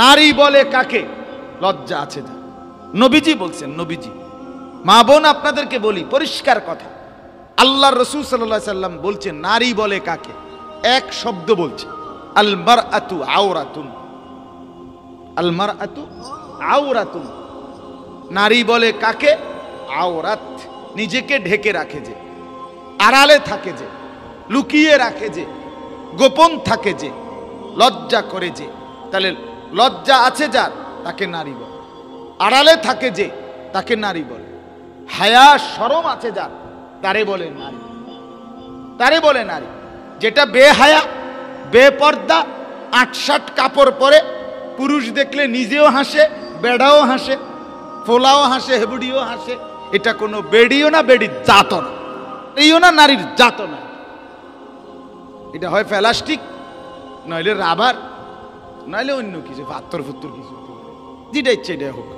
নারী বলে কাকে? লজ্জা আছে যা। নবীজি বলছেন, নবীজি। মা বোন আপনাদেরকে বলি পরিষ্কার কথা, আল্লাহর রাসূল সাল্লাল্লাহু আলাইহি সাল্লাম বলছেন নারী বলে কাকে? এক শব্দ বলছে, আল মারআতু আওরাতুন। আল মারআতু আওরাতুন। নারী বলে কাকে? আওরাত, নিজেকে ঢেকে রাখে যে, আড়ালে থাকে যে, লুকিয়ে রাখে যে, গোপন থাকে যে, লজ্জা করে যে। তাহলে লজ্জা আছে যার তাকে নারী বলে, আড়ালে থাকে যে তাকে নারী বলে, হায়া শরম আছে যার তারে বলে নারী, তারে বলে নারী। যেটা বেহায়া, বেপর্দা, আটসাট কাপড় পরে, পুরুষ দেখলে নিজেও হাসে, বেড়াও হাসে, ফোলাও হাসে, হেবুডিও হাসে, এটা কোনো বেডিও না, বেডির জাতও না, এইও না, নারীর জাতও না। এটা হয় প্লাস্টিক, নইলে রাবার, নইলে অন্য কিছু, পাত্তর ফুত্তর কিছু, যেটা ইচ্ছে এটা হোক,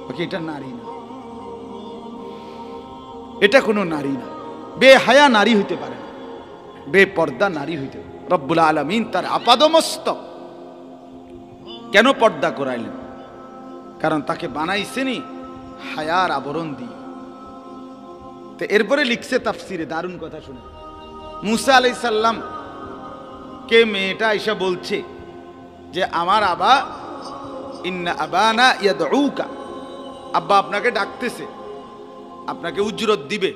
বাকি এটা নারী না, এটা কোনো নারী না। বেহায়া নারী হইতে পারে না, বেপর্দা নারী হইতে পারে। রব্বুল আলামিন তার আপাদমস্তক কেন পর্দা করাইলেন? কারণ তাকে বানাইছেনি হায়ার আবরণ দিয়ে। তো এরপরে লিখছে তাফসিরে, দারুণ কথা শুনে, মুসা আলাইহিস সালাম কে মেয়েটা এসে বলছে যে আমার আবা, ইন্না আবানা ইয়াদউকা, আব্বা আপনাকে ডাকতেছে, আপনাকে উজরত দিবে।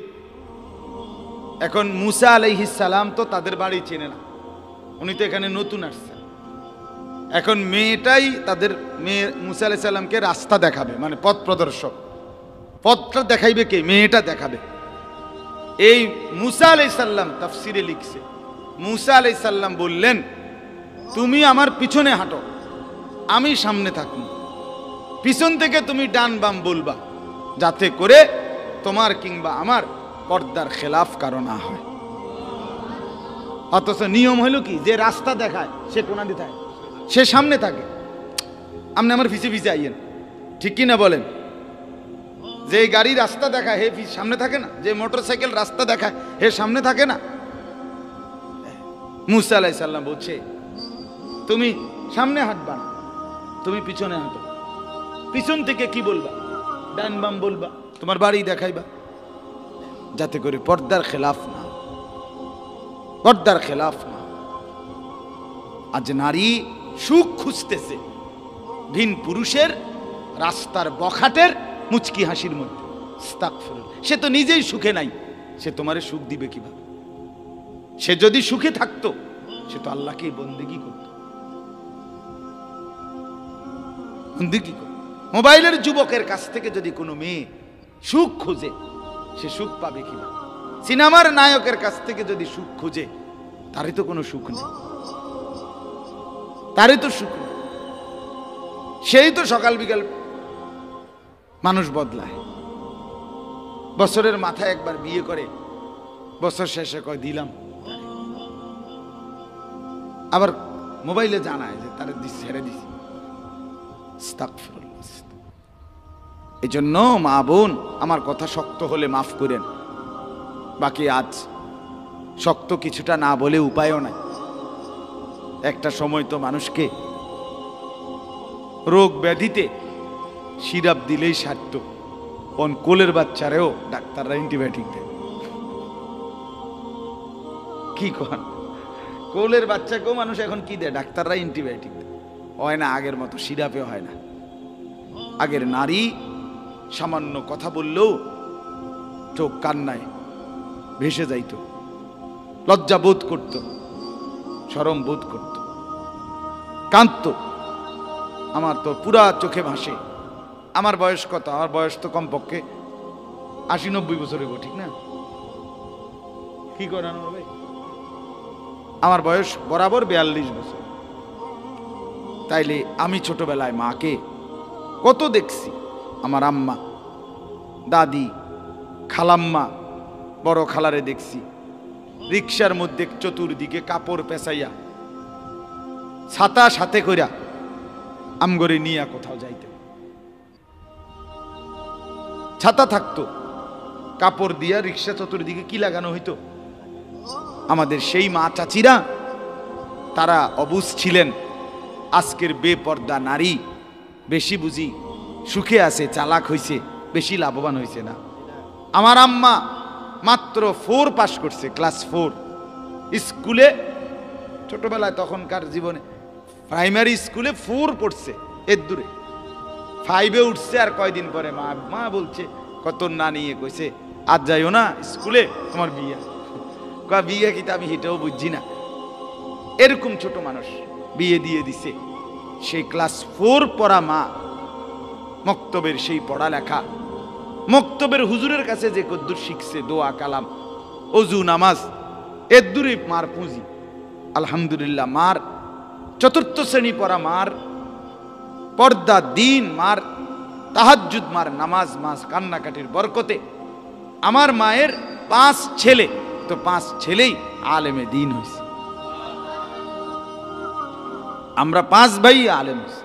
এখন মুসা আলাইহিস সালাম তো তাদের বাড়ি চেনে না, উনি তো এখানে নতুন আসছেন। এখন মেয়েটাই তাদের মেয়ে মুসা আলাইহিস সালামকে রাস্তা দেখাবে, মানে পথ প্রদর্শক। পথটা দেখাইবে কে? মেয়েটা দেখাবে। এই মুসা আলাইহিস সালাম তাফসিরে লিখছে, মুসা আলাইহিস সালাম বললেন তুমি আমার পিছনে হাঁটো, আমি সামনে থাকবো, পিছন থেকে তুমি ডান বাম বলবা, যাতে করে তোমার কিংবা আমার পর্দার খেলাফ কারো না হয়। অথচ নিয়ম হলো কি, যে রাস্তা দেখায় সে কোনা দিয়ে থাকে, সে সামনে থাকে। আপনি আমার পিছে পিছে আইয়েন, ঠিক কিনা বলেন? যে গাড়ি রাস্তা দেখায় হে সামনে থাকে না, যে মোটরসাইকেল রাস্তা দেখায় হে সামনে থাকে না। মুসা আলাইহিস সালাম বলছে তুমি সামনে হাঁটবা না, তুমি পিছনে হাঁটো। পিছন থেকে কি বলবা? ডান বাম বলবা, তোমার বাড়ি দেখাইবা, যাতে করে পর্দার খেলাফ না, পর্দার খেলাফ না। আজ নারী সুখ খুঁজতেছে ভিন পুরুষের রাস্তার বখাটের মুচকি হাসির মধ্যে। আস্তাগফিরুল্লাহ। সে তো নিজেই সুখে নাই, সে তোমারে সুখ দিবে কিভাবে? সে যদি সুখে থাকতো সে তো আল্লাহকেই বন্দেগী করত, বন্দেগী করত। মোবাইলের যুবকের কাছ থেকে যদি কোনো মেয়ে সুখ খোঁজে, সে সুখ পাবে কিভাবে? সিনেমার নায়কের কাছ থেকে যদি সুখ খোঁজে, তারই তো কোনো সুখ নেই, তারই তো সুখ নেই। সেই তো সকাল বিকাল মানুষ বদলায়, বছরের মাথায় একবার বিয়ে করে, বছর শেষে কয় দিলাম, আবার মোবাইলে জানায় যে তারা ছেড়ে দিছি। আস্তাগফিরুল্লাহ। এই জন্য মা বোন, আমার কথা শক্ত হলে মাফ করেন, বাকি আজ শক্ত কিছুটা না বলে উপায়ও নাই। একটা সময় তো মানুষকে রোগ ব্যাধিতে সিরাপ দিলেই সারত, কোন কোলের বাচ্চারেও ডাক্তাররা অ্যান্টিবায়োটিক দেয়। কি কন, কোলের বাচ্চাকেও মানুষ এখন কি দেয়? ডাক্তাররা অ্যান্টিবায়োটিক দেয়। হয় না আগের মতো, সিরাপে হয় না। আগের নারী সামান্য কথা বললেও চোখ কান্নায় ভেসে যাইত, লজ্জা বোধ করত, শরম বোধ করত, কাঁদত। আমার তো পুরা চোখে ভাসে। আমার বয়স কত? আমার বয়স তো কমপক্ষে 80-90 বছর হইব, ঠিক না? কি করানো হবে? আমার বয়স বরাবর 42 বছর। তাইলে আমি ছোটবেলায় মাকে কত দেখছি। আমার আম্মা, দাদি, খালাম্মা, বড় খালারে দেখছি রিক্সার মধ্যে চতুর্দিকে কাপড় পেঁচাইয়া, ছাতা সাথে কইরা আমগরে নিয়া কোথাও যাইতে। ছাতা থাকতো, কাপড় দিয়া রিক্সা চতুর্দিকে কি লাগানো হইতো? আমাদের সেই মা চাচিরা তারা অবুঝ ছিলেন, আজকের বেপর্দা নারী বেশি বুঝি সুখে আছে, চালাক হইছে, বেশি লাভবান হইছে না। আমার আম্মা মাত্র 4 পাস করছে, ক্লাস 4 স্কুলে, ছোটবেলায় তখনকার জীবনে প্রাইমারি স্কুলে 4 পড়ছে, এর দূরে 5-এ উঠছে। আর কয়দিন পরে মা বলছে, কত না নিয়ে কইছে আজ যাইও না স্কুলে, তোমার বিয়ে। বিয়ে কি তা আমি হেঁটেও বুঝছি না। এরকম ছোট মানুষ বিয়ে দিয়ে দিছে। সেই ক্লাস 4 পড়া মা, মক্তবের সেই পড়ালেখা, মক্তবের হুজুরের কাছে যে কদ্দুর শিখছে, দোয়া কালাম, অজু নামাজ, এর দূরে মার পুঁজি। আলহামদুলিল্লাহ, মার 4র্থ শ্রেণী পড়া মার পর্দা দিন, মার তাহাজ্জুদ, মার নামাজ, মাস কান্নাকাটির বরকতে আমার মায়ের 5 ছেলে, তো 5 ছেলেই আলেমে দিন হয়েছে। আমরা 5 ভাই আলেম হয়েছি।